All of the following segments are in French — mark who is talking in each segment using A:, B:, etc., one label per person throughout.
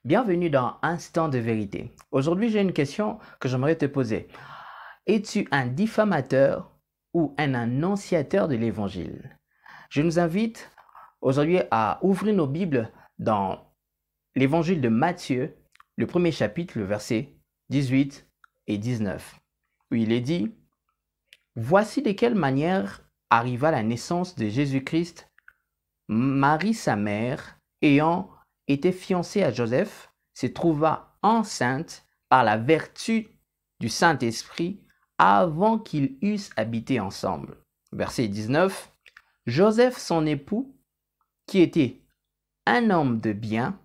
A: Bienvenue dans Instant de vérité. Aujourd'hui, j'ai une question que j'aimerais te poser. Es-tu un diffamateur ou un annonciateur de l'évangile? Je nous invite aujourd'hui à ouvrir nos Bibles dans l'évangile de Matthieu, le premier chapitre, le verset 18 et 19, où il est dit: Voici de quelle manière arriva la naissance de Jésus-Christ. Marie, sa mère, ayant été fiancée à Joseph, se trouva enceinte par la vertu du Saint-Esprit avant qu'ils eussent habité ensemble. Verset 19. Joseph, son époux, qui était un homme de bien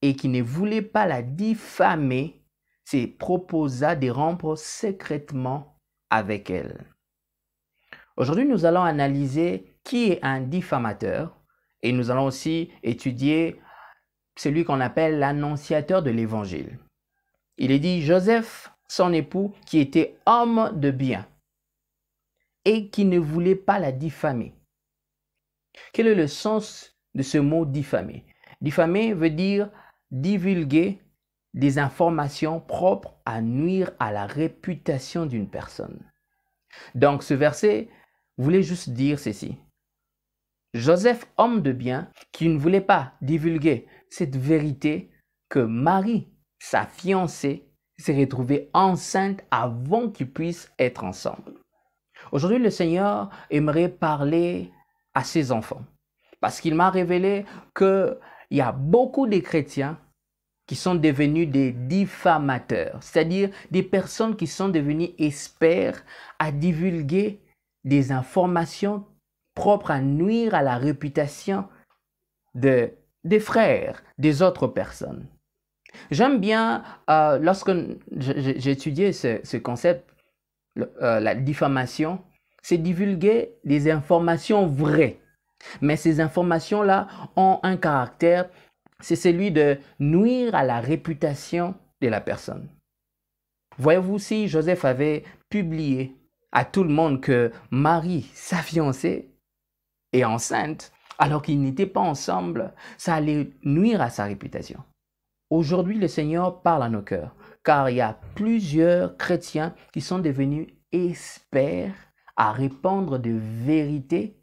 A: et qui ne voulait pas la diffamer, se proposa de rompre secrètement avec elle. Aujourd'hui, nous allons analyser qui est un diffamateur et nous allons aussi étudier celui qu'on appelle l'annonciateur de l'évangile. Il est dit: Joseph, son époux, qui était homme de bien et qui ne voulait pas la diffamer. Quel est le sens de ce mot diffamer? Diffamer veut dire divulguer des informations propres à nuire à la réputation d'une personne. Donc ce verset voulait juste dire ceci. Joseph, homme de bien, qui ne voulait pas divulguer cette vérité que Marie, sa fiancée, s'est retrouvée enceinte avant qu'ils puissent être ensemble. Aujourd'hui, le Seigneur aimerait parler à ses enfants parce qu'il m'a révélé qu'il y a beaucoup de chrétiens qui sont devenus des diffamateurs, c'est-à-dire des personnes qui sont devenues experts à divulguer des informations propres à nuire à la réputation des frères, des autres personnes. J'aime bien, lorsque j'ai étudié ce concept, la diffamation, c'est divulguer des informations vraies. Mais ces informations-là ont un caractère, c'est celui de nuire à la réputation de la personne. Voyez-vous, si Joseph avait publié à tout le monde que Marie, sa fiancée, est enceinte, alors qu'ils n'étaient pas ensemble, ça allait nuire à sa réputation. Aujourd'hui, le Seigneur parle à nos cœurs, car il y a plusieurs chrétiens qui sont devenus experts à répandre de vérités,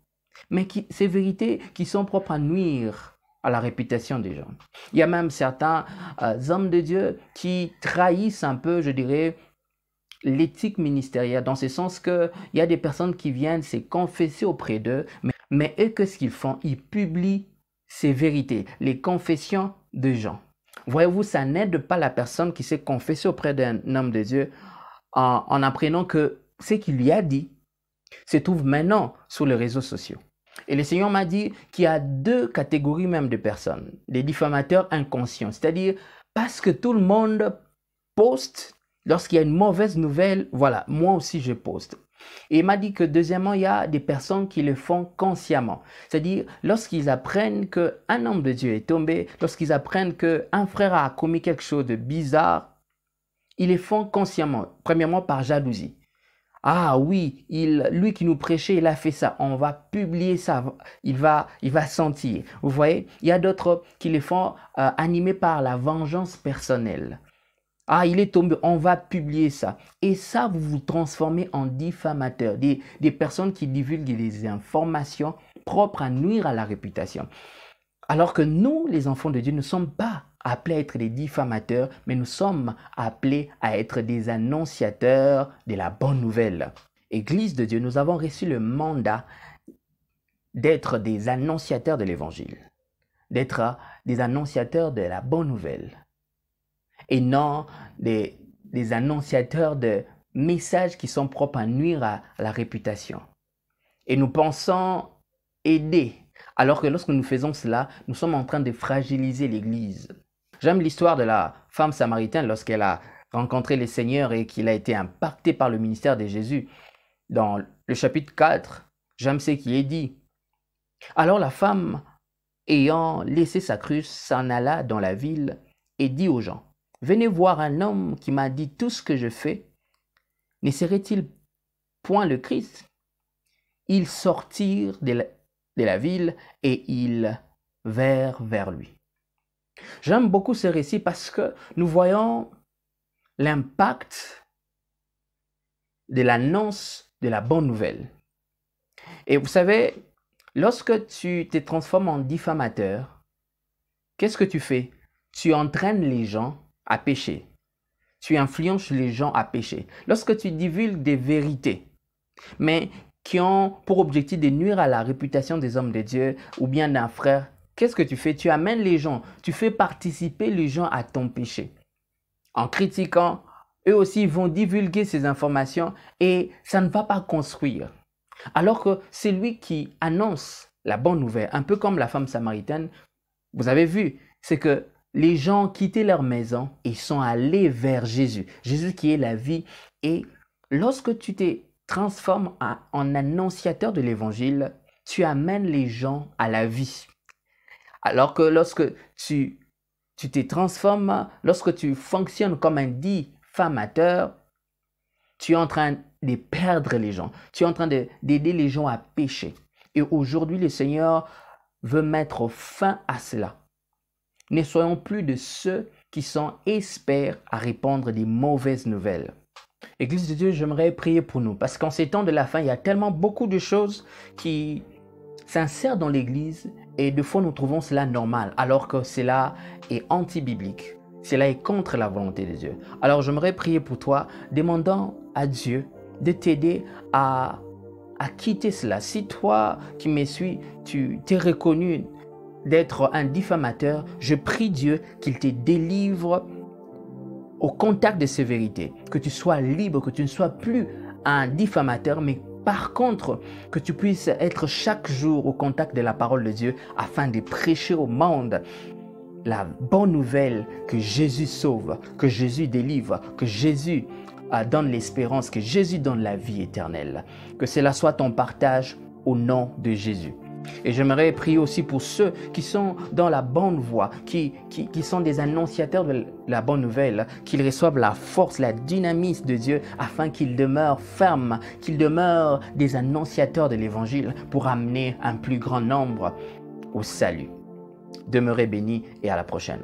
A: mais ces vérités qui sont propres à nuire à la réputation des gens. Il y a même certains hommes de Dieu qui trahissent un peu, je dirais, l'éthique ministérielle, dans ce sens qu'il y a des personnes qui viennent se confesser auprès d'eux, mais eux, qu'est-ce qu'ils font? Ils publient ces vérités, les confessions de gens. Voyez-vous, ça n'aide pas la personne qui s'est confessée auprès d'un homme de Dieu en apprenant que ce qu'il lui a dit se trouve maintenant sur les réseaux sociaux. Et le Seigneur m'a dit qu'il y a deux catégories même de personnes, les diffamateurs inconscients, c'est-à-dire parce que tout le monde poste, lorsqu'il y a une mauvaise nouvelle, voilà, moi aussi je poste. Et il m'a dit que deuxièmement, il y a des personnes qui le font consciemment. C'est-à-dire, lorsqu'ils apprennent qu'un homme de Dieu est tombé, lorsqu'ils apprennent qu'un frère a commis quelque chose de bizarre, ils le font consciemment. Premièrement, par jalousie. Ah oui, lui qui nous prêchait, il a fait ça. On va publier ça. Il va sentir. Vous voyez, il y a d'autres qui le font animés par la vengeance personnelle. Ah, il est tombé, on va publier ça. Et ça, vous vous transformez en diffamateur, des personnes qui divulguent des informations propres à nuire à la réputation. Alors que nous, les enfants de Dieu, ne sommes pas appelés à être des diffamateurs, mais nous sommes appelés à être des annonciateurs de la bonne nouvelle. Église de Dieu, nous avons reçu le mandat d'être des annonciateurs de l'évangile, d'être des annonciateurs de la bonne nouvelle, et non des annonciateurs de messages qui sont propres à nuire à la réputation. Et nous pensons aider, alors que lorsque nous faisons cela, nous sommes en train de fragiliser l'Église. J'aime l'histoire de la femme samaritaine lorsqu'elle a rencontré le Seigneur et qu'il a été impacté par le ministère de Jésus. Dans le chapitre 4, j'aime ce qui est dit. Alors la femme, ayant laissé sa cruche, s'en alla dans la ville et dit aux gens: Venez voir un homme qui m'a dit tout ce que je fais. Ne serait-il point le Christ? Ils sortirent de la ville et ils vinrent vers lui. J'aime beaucoup ce récit parce que nous voyons l'impact de l'annonce de la bonne nouvelle. Et vous savez, lorsque tu te transformes en diffamateur, qu'est-ce que tu fais? Tu entraînes les gens à pécher. Tu influences les gens à pécher. Lorsque tu divulgues des vérités, mais qui ont pour objectif de nuire à la réputation des hommes de Dieu ou bien d'un frère, qu'est-ce que tu fais? Tu amènes les gens, tu fais participer les gens à ton péché. En critiquant, eux aussi vont divulguer ces informations et ça ne va pas construire. Alors que c'est lui qui annonce la bonne nouvelle, un peu comme la femme samaritaine, vous avez vu, c'est que les gens quittaient leur maison et sont allés vers Jésus. Jésus qui est la vie. Et lorsque tu te transformes en annonciateur de l'évangile, tu amènes les gens à la vie. Alors que lorsque tu te transformes, lorsque tu fonctionnes comme un diffamateur, tu es en train de perdre les gens. Tu es en train d'aider les gens à pécher. Et aujourd'hui, le Seigneur veut mettre fin à cela. Ne soyons plus de ceux qui sont experts à répandre des mauvaises nouvelles. Église de Dieu, j'aimerais prier pour nous parce qu'en ces temps de la fin, il y a tellement beaucoup de choses qui s'insèrent dans l'Église et de fois nous trouvons cela normal alors que cela est anti-biblique. Cela est contre la volonté de Dieu. Alors j'aimerais prier pour toi, demandant à Dieu de t'aider à quitter cela. Si toi qui me suis, tu t'es reconnu d'être un diffamateur, je prie Dieu qu'il te délivre au contact de ces vérités, que tu sois libre, que tu ne sois plus un diffamateur, mais par contre, que tu puisses être chaque jour au contact de la parole de Dieu afin de prêcher au monde la bonne nouvelle que Jésus sauve, que Jésus délivre, que Jésus donne l'espérance, que Jésus donne la vie éternelle. Que cela soit ton partage au nom de Jésus. Et j'aimerais prier aussi pour ceux qui sont dans la bonne voie, qui sont des annonciateurs de la bonne nouvelle, qu'ils reçoivent la force, la dynamisme de Dieu afin qu'ils demeurent fermes, qu'ils demeurent des annonciateurs de l'évangile pour amener un plus grand nombre au salut. Demeurez bénis et à la prochaine.